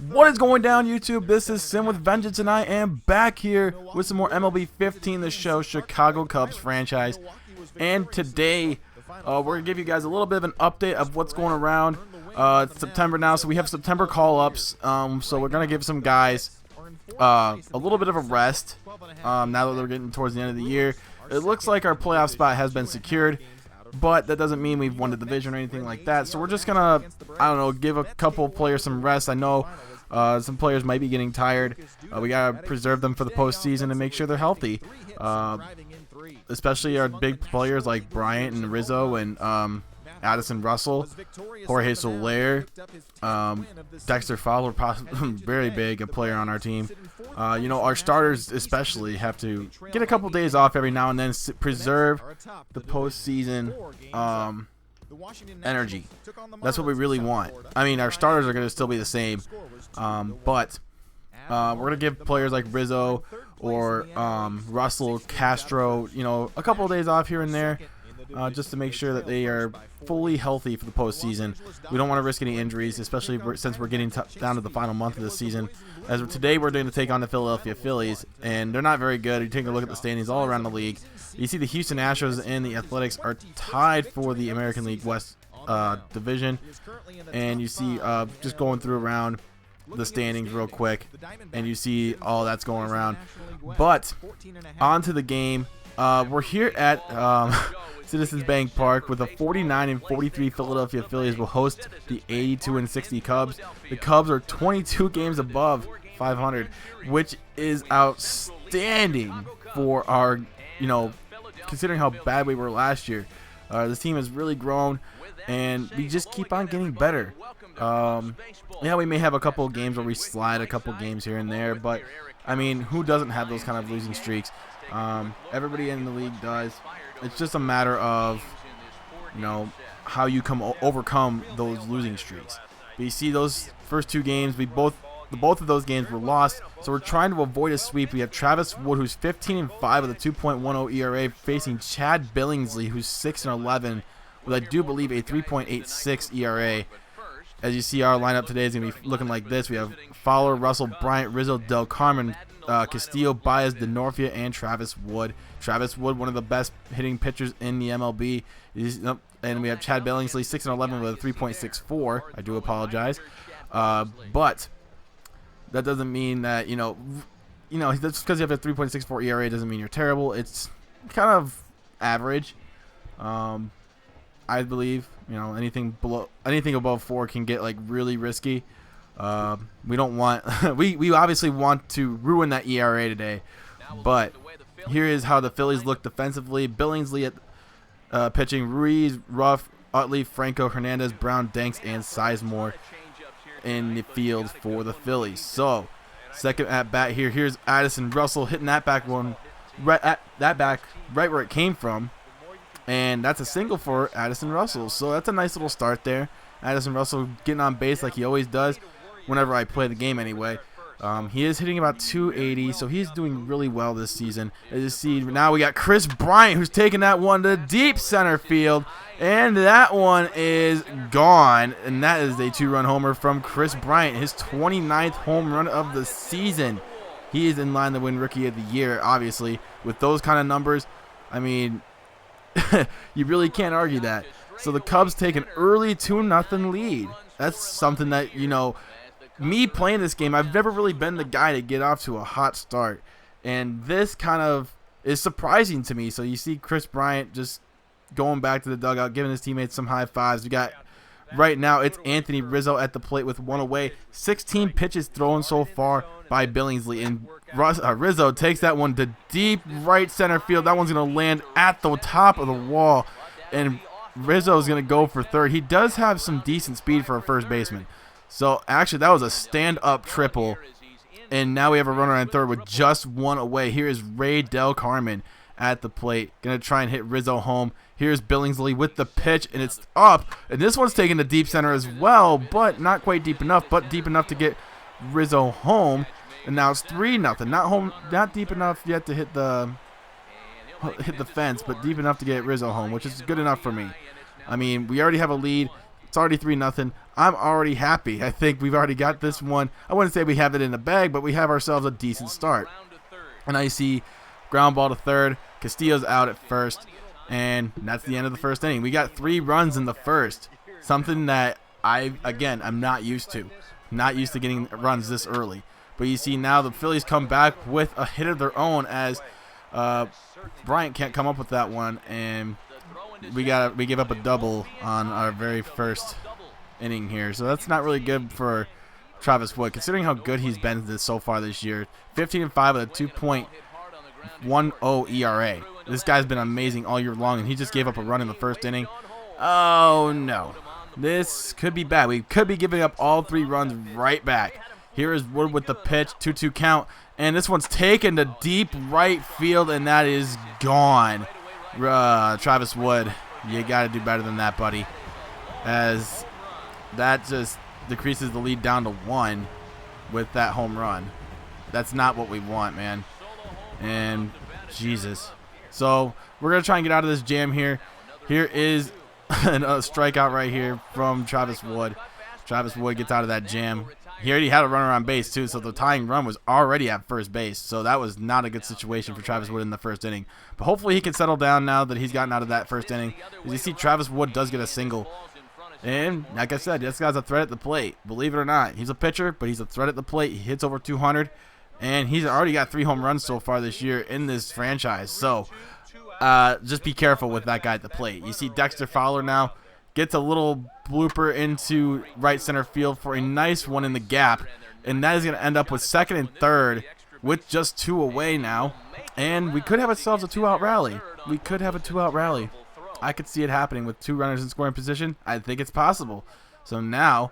What is going down, YouTube? This is Sim with Vengeance, and I am back here with some more MLB 15, the show, Chicago Cubs franchise. And today, we're going to give you guys a little bit of an update of what's going around. It's September now, so we have September call-ups. So we're going to give some guys a little bit of a rest now that they're getting towards the end of the year. It looks like our playoff spot has been secured, but that doesn't mean we've won the division or anything like that. So we're just gonna, I don't know, give a couple players some rest. I know some players might be getting tired. We gotta preserve them for the postseason and make sure they're healthy. Especially our big players like Bryant and Rizzo and Addison Russell, Jorge Soler, Dexter Fowler, very big, a player on our team. You know, our starters especially have to get a couple days off every now and then, preserve the postseason energy. That's what we really want. I mean, our starters are going to still be the same, but we're going to give players like Rizzo or Russell, Castro, you know, a couple of days off here and there. Just to make sure that they are fully healthy for the postseason. We don't want to risk any injuries, especially since we're getting down to the final month of the season. As of today, we're going to take on the Philadelphia Phillies, and they're not very good. You take a look at the standings all around the league. You see the Houston Astros and the Athletics are tied for the American League West division, and you see just going through around the standings real quick, and you see all that's going around. But on to the game. We're here at Citizens Bank Park with a 49-43 Philadelphia Phillies will host the 82-60 Cubs. The Cubs are 22 games above 500, which is outstanding for our, you know, considering how bad we were last year. This team has really grown, and we just keep on getting better. Yeah, we may have a couple of games where we slide a couple games here and there, but I mean, who doesn't have those kind of losing streaks? Everybody in the league does. It's just a matter of, you know, how you overcome those losing streaks. But you see those first two games, both of those games were lost, so we're trying to avoid a sweep. We have Travis Wood, who's 15-5 with a 2.10 ERA, facing Chad Billingsley, who's 6-11 with, I do believe, a 3.86 ERA. As you see, our lineup today is going to be looking like this. We have Fowler, Russell, Bryant, Rizzo, Del Carmen, Castillo, Baez, DeNorfia, and Travis Wood. Travis Wood, one of the best hitting pitchers in the MLB. And we have Chad Billingsley, 6-11 with a 3.64. I do apologize. But that doesn't mean that, you know, that's because you have a 3.64 ERA doesn't mean you're terrible. It's kind of average. I believe, you know, anything above 4 can get like really risky. We don't want we obviously want to ruin that ERA today, but here is how the Phillies look defensively. Billingsley at pitching, Ruiz, Ruff, Utley, Franco, Hernandez, Brown, Danks, and Sizemore in the field for the Phillies. So second at bat here. Here's Addison Russell hitting that back one right where it came from, and that's a single for Addison Russell. So that's a nice little start there. Addison Russell getting on base like he always does whenever I play the game anyway. He is hitting about 280, so he's doing really well this season. As you see, now we got Chris Bryant, who's taking that one to deep center field, and that one is gone, and that is a 2-run homer from Chris Bryant, his 29th home run of the season. He is in line to win Rookie of the Year, obviously. With those kind of numbers, I mean, you really can't argue that. So the Cubs take an early 2-0 lead. That's something that, you know, me playing this game, I've never really been the guy to get off to a hot start, and this kind of is surprising to me. So you see Chris Bryant just going back to the dugout, giving his teammates some high fives. We got right now it's Anthony Rizzo at the plate with one away. 16 pitches thrown so far by Billingsley, and Rizzo takes that one to deep right center field. That one's going to land at the top of the wall, and Rizzo is going to go for third. He does have some decent speed for a first baseman. So, actually, that was a stand-up triple, and now we have a runner on third with just one away. Here is Ray Del Carmen at the plate, going to try and hit Rizzo home. Here's Billingsley with the pitch, and it's up. And this one's taken to deep center as well, but not quite deep enough, but deep enough to get Rizzo home. And now it's 3-0. Not deep enough yet to hit the fence, but deep enough to get Rizzo home, which is good enough for me. I mean, we already have a lead. It's already 3-0. I'm already happy. I think we've already got this one. I wouldn't say we have it in the bag, but we have ourselves a decent start. And I see ground ball to third. Castillo's out at first. And that's the end of the first inning. We got 3 runs in the first. Something that I'm not used to. Not used to getting runs this early. But you see now the Phillies come back with a hit of their own as Bryant can't come up with that one. And we give up a double on our very first inning here. So that's not really good for Travis Wood, considering how good he's been so far this year. 15-5 with a 2.10 ERA. This guy's been amazing all year long, and he just gave up a run in the first inning. Oh, no. This could be bad. We could be giving up all 3 runs right back. Here is Wood with the pitch, 2-2 count, and this one's taken to deep right field, and that is gone. Travis Wood, you got to do better than that, buddy, as that just decreases the lead down to 1 with that home run. That's not what we want, man. And Jesus. So we're going to try and get out of this jam here. Here is a strikeout right here from Travis Wood. Travis Wood gets out of that jam. He already had a runner on base, too, so the tying run was already at first base. So that was not a good situation for Travis Wood in the first inning. But hopefully he can settle down now that he's gotten out of that first inning. As you see, Travis Wood does get a single. And like I said, this guy's a threat at the plate. Believe it or not, he's a pitcher, but he's a threat at the plate. He hits over 200, and he's already got 3 home runs so far this year in this franchise. So just be careful with that guy at the plate. You see Dexter Fowler now gets a little blooper into right center field for a nice one in the gap, and that is going to end up with second and third with just 2 away now. And we could have ourselves a 2-out rally. We could have a 2-out rally. I could see it happening with 2 runners in scoring position. I think it's possible. So now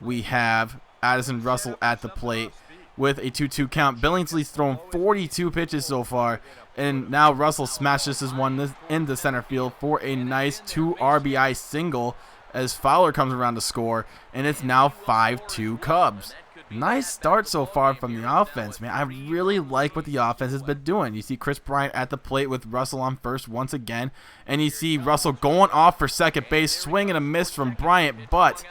we have Addison Russell at the plate with a 2-2 count. Billingsley's thrown 42 pitches so far, and now Russell smashes this one into center field for a nice 2 RBI single as Fowler comes around to score, and it's now 5-2 Cubs. Nice start so far from the offense, man. I really like what the offense has been doing. You see Chris Bryant at the plate with Russell on first once again, and you see Russell going off for second base, swing and a miss from Bryant, but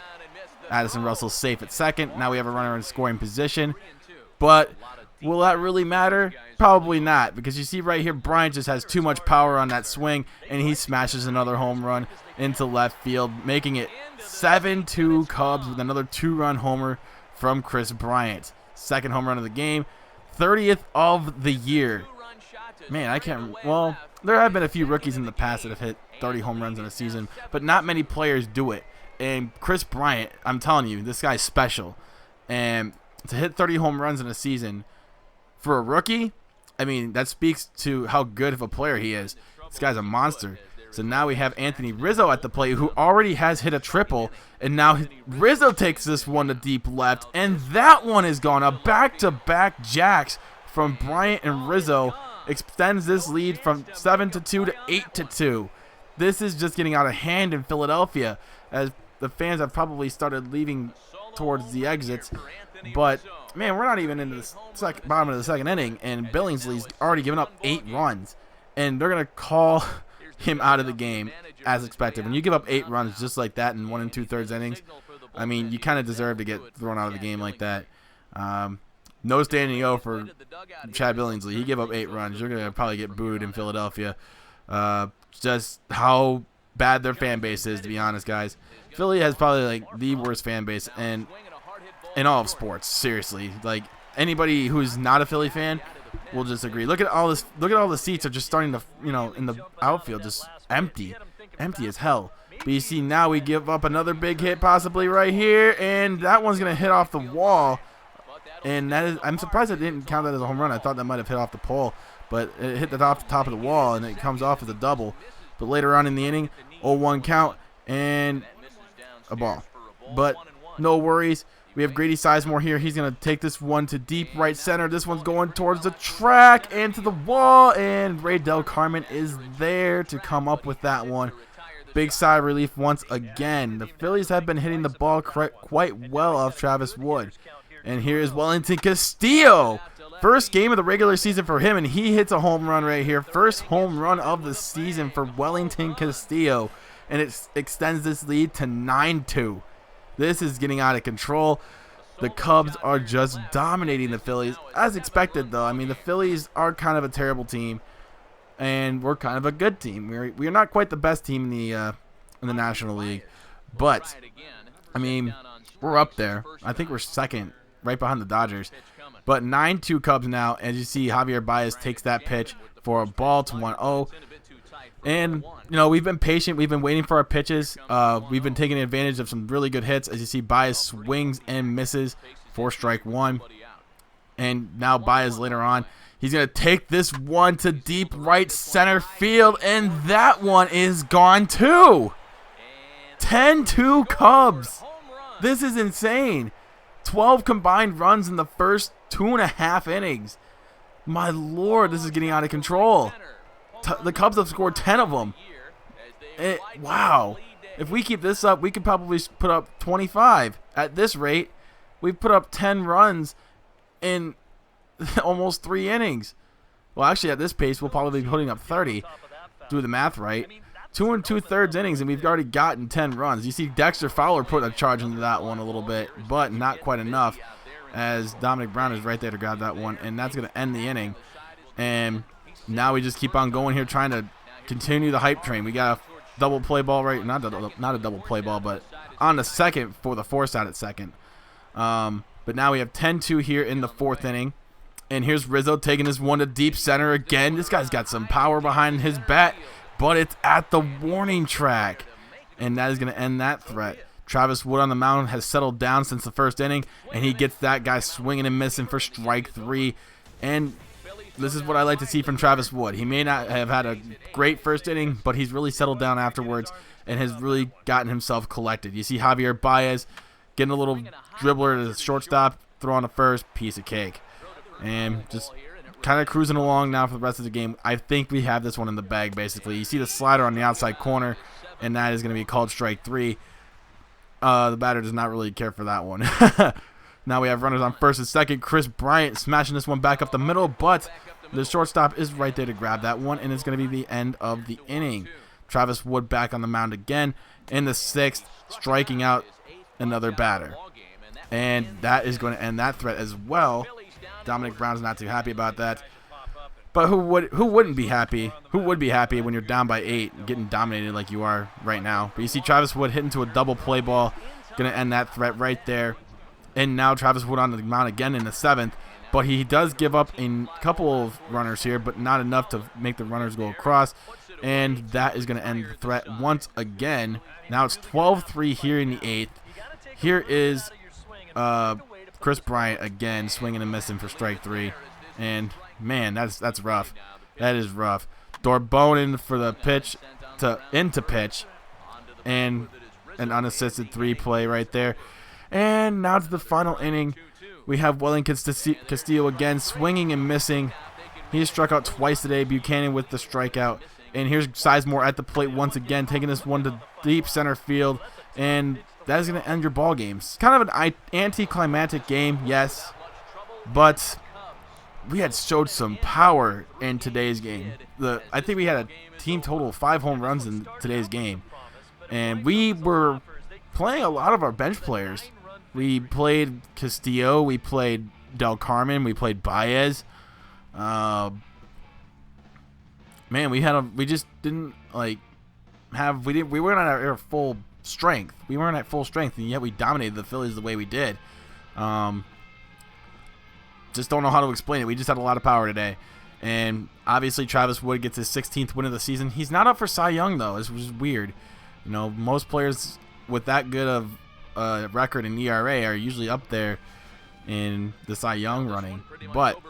Addison Russell's safe at second. Now we have a runner in scoring position, but will that really matter? Probably not, because you see right here Bryant just has too much power on that swing, and he smashes another home run into left field, making it 7-2 Cubs with another 2-run homer from Chris Bryant. Second home run of the game, 30th of the year. Man, I can't. Well, there have been a few rookies in the past that have hit 30 home runs in a season, but not many players do it. And Chris Bryant, I'm telling you, this guy's special. And to hit 30 home runs in a season for a rookie, I mean, that speaks to how good of a player he is. This guy's a monster. So now we have Anthony Rizzo at the plate, who already has hit a triple, and now Rizzo takes this one to deep left, and that one is gone. A back-to-back jacks from Bryant and Rizzo extends this lead from 7-2 to 8-2. This is just getting out of hand in Philadelphia, as the fans have probably started leaving towards the exits. But man, we're not even in the bottom of the second inning, and Billingsley's already given up 8 runs, and they're gonna call him out of the game as expected. When you give up 8 runs just like that in 1 2/3 innings, I mean, you kind of deserve to get thrown out of the game like that. No standing O for Chad Billingsley. He gave up 8 runs. You're gonna probably get booed in Philadelphia. Just how bad their fan base is, to be honest, guys. Philly has probably like the worst fan base in all of sports. Seriously, like anybody who's not a Philly fan will just agree. Look at all this. Look at all the seats are just starting to, in the outfield, just empty as hell. But you see now we give up another big hit possibly right here, and that one's gonna hit off the wall. And that is, I'm surprised it didn't count that as a home run. I thought that might have hit off the pole, but it hit the top of the wall, and it comes off as a double. But later on in the inning, 0-1 count and a ball. But no worries. We have Grady Sizemore here. He's going to take this one to deep right center. This one's going towards the track and to the wall, and Ray Del Carmen is there to come up with that one. Big sigh of relief once again. The Phillies have been hitting the ball quite well off Travis Wood. And here is Wellington Castillo. First game of the regular season for him, and he hits a home run right here. First home run of the season for Wellington Castillo. And it extends this lead to 9-2. This is getting out of control. The Cubs are just dominating the Phillies, as expected, though. I mean, the Phillies are kind of a terrible team, and we're kind of a good team. We're not quite the best team in the National League, but I mean, we're up there. I think we're second, right behind the Dodgers. But 9-2 Cubs now, as you see, Javier Baez takes that pitch for a ball to 1-0. And, we've been patient. We've been waiting for our pitches. We've been taking advantage of some really good hits. As you see, Baez swings and misses for strike one. And now Baez later on, he's going to take this one to deep right center field. And that one is gone too. 10-2 Cubs. This is insane. 12 combined runs in the first 2.5 innings. My Lord, this is getting out of control. The Cubs have scored 10 of them. Wow. If we keep this up, we could probably put up 25. At this rate, we've put up 10 runs in almost 3 innings. Well, actually, at this pace, we'll probably be putting up 30. Do the math right. 2 2/3 innings, and we've already gotten 10 runs. You see Dexter Fowler put a charge into that one a little bit, but not quite enough, as Dominic Brown is right there to grab that one, and that's going to end the inning. And now we just keep on going here, trying to continue the hype train. We got a double play ball not a double play ball, but on the second for the force out at second. But now we have 10-2 here in the 4th inning. And here's Rizzo taking this one to deep center again. This guy's got some power behind his bat, but it's at the warning track. And that is going to end that threat. Travis Wood on the mound has settled down since the 1st inning, and he gets that guy swinging and missing for strike 3. And this is what I like to see from Travis Wood. He may not have had a great 1st inning, but he's really settled down afterwards and has really gotten himself collected. You see Javier Baez getting a little dribbler to the shortstop, throw on the first, piece of cake. And just kind of cruising along now for the rest of the game. I think we have this one in the bag, basically. You see the slider on the outside corner, and that is going to be called strike 3. The batter does not really care for that one. Now we have runners on 1st and 2nd. Chris Bryant smashing this one back up the middle, but the shortstop is right there to grab that one, and it's going to be the end of the inning. Travis Wood back on the mound again in the 6th, striking out another batter. And that is going to end that threat as well. Dominic Brown's not too happy about that. But who wouldn't be happy? Who would be happy when you're down by 8 and getting dominated like you are right now? But you see Travis Wood hitting to a double play ball. Going to end that threat right there. And now Travis Wood on the mound again in the 7th. But he does give up a couple of runners here, but not enough to make the runners go across. And that is going to end the threat once again. Now it's 12-3 here in the 8th. Here is Chris Bryant again swinging and missing for strike 3. And, man, that's rough. That is rough. Dorbonin for the pitch into pitch. And an unassisted 3 play right there. And now to the final inning. We have Wellington Castillo again swinging and missing. He has struck out twice today. Buchanan with the strikeout. And here's Sizemore at the plate once again, taking this one to deep center field. And that is going to end your ball games. Kind of an anticlimactic game, yes. But we had showed some power in today's game. I think we had a team total of 5 home runs in today's game. And we were playing a lot of our bench players. We played Castillo, we played Del Carmen, we played Baez. Man, we just didn't we weren't at our full strength. We weren't at full strength, and yet we dominated the Phillies the way we did. Just don't know how to explain it. We just had a lot of power today. And obviously Travis Wood gets his 16th win of the season. He's not up for Cy Young, though. It's just weird. Most players with that good of record in ERA are usually up there in the Cy Young running. But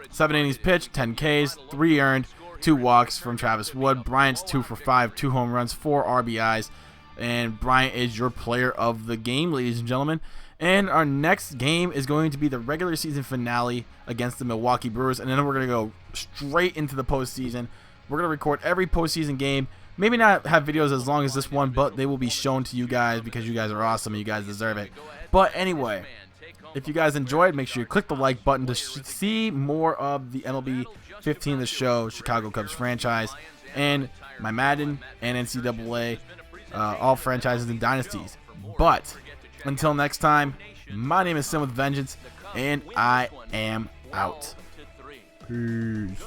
7 innings pitched, 10 Ks, 3 earned, 2 walks from Travis Wood. Bryant's 2 for 5, 2 home runs, 4 RBIs. And Bryant is your player of the game, ladies and gentlemen. And our next game is going to be the regular season finale against the Milwaukee Brewers. And then we're going to go straight into the postseason. We're going to record every postseason game. Maybe not have videos as long as this one, but they will be shown to you guys because you guys are awesome and you guys deserve it. But anyway, if you guys enjoyed, make sure you click the like button to see more of the MLB 15 The Show Chicago Cubs franchise and my Madden and NCAA all franchises and dynasties. But Until next time, my name is Sin with Vengeance, and I am out. Peace.